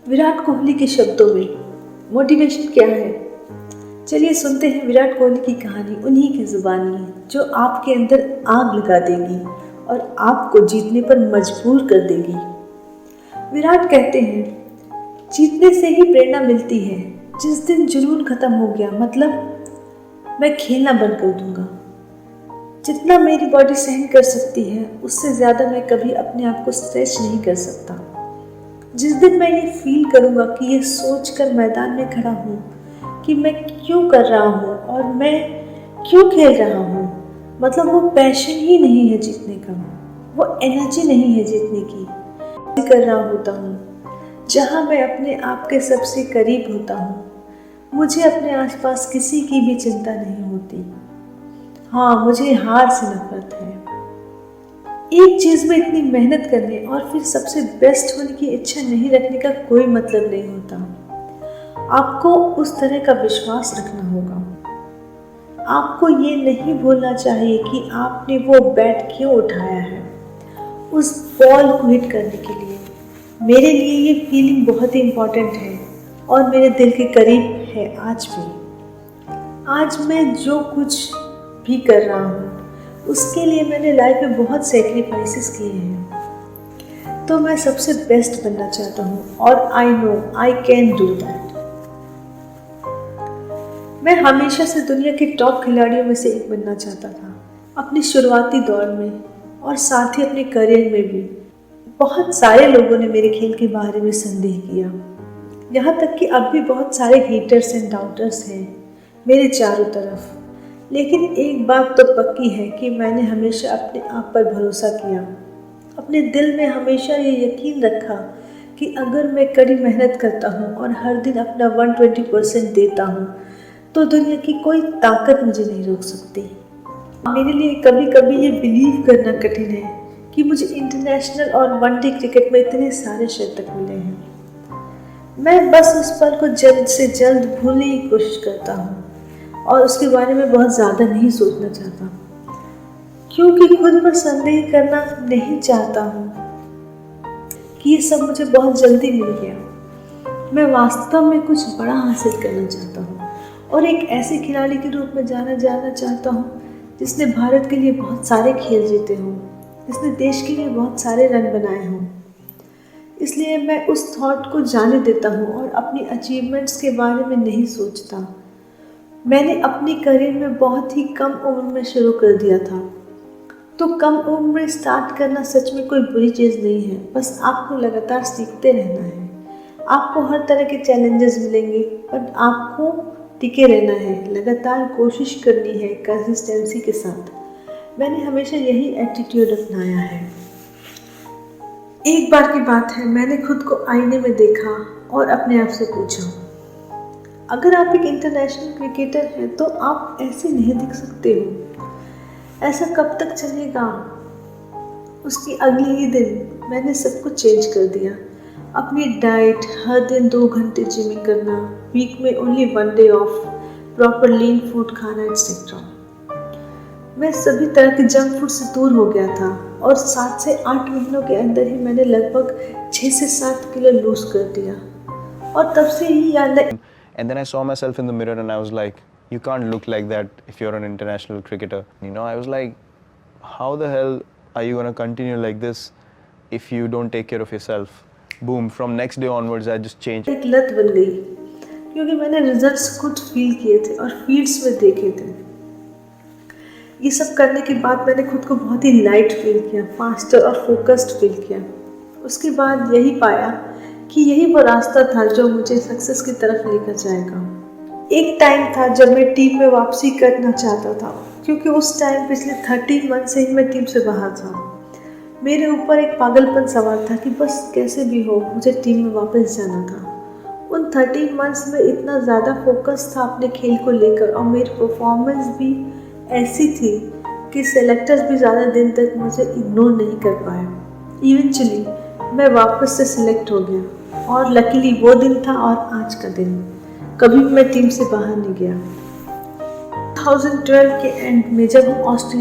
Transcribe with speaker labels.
Speaker 1: विराट कोहली के शब्दों में मोटिवेशन क्या है? चलिए सुनते हैं विराट कोहली की कहानी उन्हीं की जुबानी जो आपके अंदर आग लगा देगी और आपको जीतने पर मजबूर कर देगी। विराट कहते हैं, जीतने से ही प्रेरणा मिलती है। जिस दिन जुनून खत्म हो गया, मतलब मैं खेलना बंद कर दूंगा। जितना मेरी बॉडी सहन कर सकती है, उससे ज़्यादा मैं कभी अपने आप को स्ट्रेच नहीं कर सकता। जिस दिन मैं ये फील करूँगा कि ये सोचकर मैदान में खड़ा हूँ कि मैं क्यों कर रहा हूँ और मैं क्यों खेल रहा हूँ, मतलब वो पैशन ही नहीं है जीतने का, वो एनर्जी नहीं है जीतने की, कर रहा होता हूँ जहाँ मैं अपने आप के सबसे करीब होता हूँ। मुझे अपने आसपास किसी की भी चिंता नहीं होती। हाँ, मुझे हार से नफरत है। एक चीज़ में इतनी मेहनत करने और फिर सबसे बेस्ट होने की इच्छा नहीं रखने का कोई मतलब नहीं होता। आपको उस तरह का विश्वास रखना होगा। आपको ये नहीं भूलना चाहिए कि आपने वो बैट क्यों उठाया है, उस बॉल को हिट करने के लिए। मेरे लिए ये फीलिंग बहुत ही इम्पोर्टेंट है और मेरे दिल के करीब है आज भी। आज मैं जो कुछ भी कर रहा हूँ उसके लिए मैंने लाइफ में बहुत सेक्रीफाइसेस किए हैं। तो मैं सबसे बेस्ट बनना चाहता हूँ और I know I can do that. मैं हमेशा से दुनिया के टॉप खिलाड़ियों में से एक बनना चाहता था, अपनी शुरुआती दौर में और साथ ही अपने करियर में भी। बहुत सारे लोगों ने मेरे खेल के बारे में संदेह किया, यहाँ तक कि अब भी बहुत सारे हेटर्स एंड डाउटर्स हैं मेरे चारों तरफ। लेकिन एक बात तो पक्की है कि मैंने हमेशा अपने आप पर भरोसा किया। अपने दिल में हमेशा ये यकीन रखा कि अगर मैं कड़ी मेहनत करता हूँ और हर दिन अपना 120% देता हूँ तो दुनिया की कोई ताकत मुझे नहीं रोक सकती। मेरे लिए कभी कभी ये बिलीव करना कठिन है कि मुझे इंटरनेशनल और वनडे क्रिकेट में इतने सारे शतक मिले हैं। मैं बस उस पल को जल्द से जल्द भूलने की कोशिश करता हूँ और उसके बारे में बहुत ज़्यादा नहीं सोचना चाहता, क्योंकि खुद पर संदेह करना नहीं चाहता हूँ कि ये सब मुझे बहुत जल्दी मिल गया। मैं वास्तव में कुछ बड़ा हासिल करना चाहता हूँ और एक ऐसे खिलाड़ी के रूप में जाना चाहता हूँ जिसने भारत के लिए बहुत सारे खेल जीते हों, जिसने देश के लिए बहुत सारे रन बनाए हों। इसलिए मैं उस थॉट को जाने देता हूँ और अपनी अचीवमेंट्स के बारे में नहीं सोचता। मैंने अपनी करियर में बहुत ही कम उम्र में शुरू कर दिया था, तो कम उम्र में स्टार्ट करना सच में कोई बुरी चीज़ नहीं है। बस आपको लगातार सीखते रहना है। आपको हर तरह के चैलेंजेस मिलेंगे, पर आपको टिके रहना है, लगातार कोशिश करनी है कंसिस्टेंसी के साथ। मैंने हमेशा यही एटीट्यूड अपनाया है। एक बार की बात है, मैंने खुद को आईने में देखा और अपने आप से पूछा, अगर आप एक इंटरनेशनल क्रिकेटर हैं तो आप ऐसे नहीं दिख सकते हो। ऐसा कब तक चलेगा? उसकी अगले ही दिन मैंने सब कुछ चेंज कर दिया। अपनी डाइट, हर दिन 2 घंटे जिमिंग करना, वीक में only 1 day of, proper lean food खाना एक्सेट्रा। मैं सभी तरह के जंक फूड से दूर हो गया था और 7 से 8 महीनों के अंदर ही मैंने लगभग 6 से 7 किलो लूज कर दिया। और तब से ही याद।
Speaker 2: And then I saw myself in the mirror and I was like, you can't look like that if you're an international cricketer. I was like, how the hell are you going to continue like this if you don't take care of yourself? Boom, from next day onwards I just changed.
Speaker 1: एक लत बन गई क्योंकि मैंने results खुद feel किए थे और फील्ड्स में देखे थे। ये सब करने के बाद मैंने खुद को बहुत ही लाइट फील किया, फास्टर और फोकस्ड फील किया। उसके बाद यही पाया कि यही वो रास्ता था जो मुझे सक्सेस की तरफ लेकर जाएगा। एक टाइम था जब मैं टीम में वापसी करना चाहता था, क्योंकि उस टाइम पिछले 13 मंथ से ही मैं टीम से बाहर था। मेरे ऊपर एक पागलपन सवार था कि बस कैसे भी हो मुझे टीम में वापस जाना था। उन 13 मंथ्स में इतना ज़्यादा फोकस था अपने खेल को लेकर और मेरी परफॉर्मेंस भी ऐसी थी कि सेलेक्टर्स भी ज़्यादा दिन तक मुझे इग्नोर नहीं कर पाए। इवेंचुअली मैं वापस से सिलेक्ट हो गया और लकीली वो दिन था और आज का दिन। कभी मैं टीम से बाहर नहीं गया। 2012 के एंड में जब हम ऑस्ट्रेलिया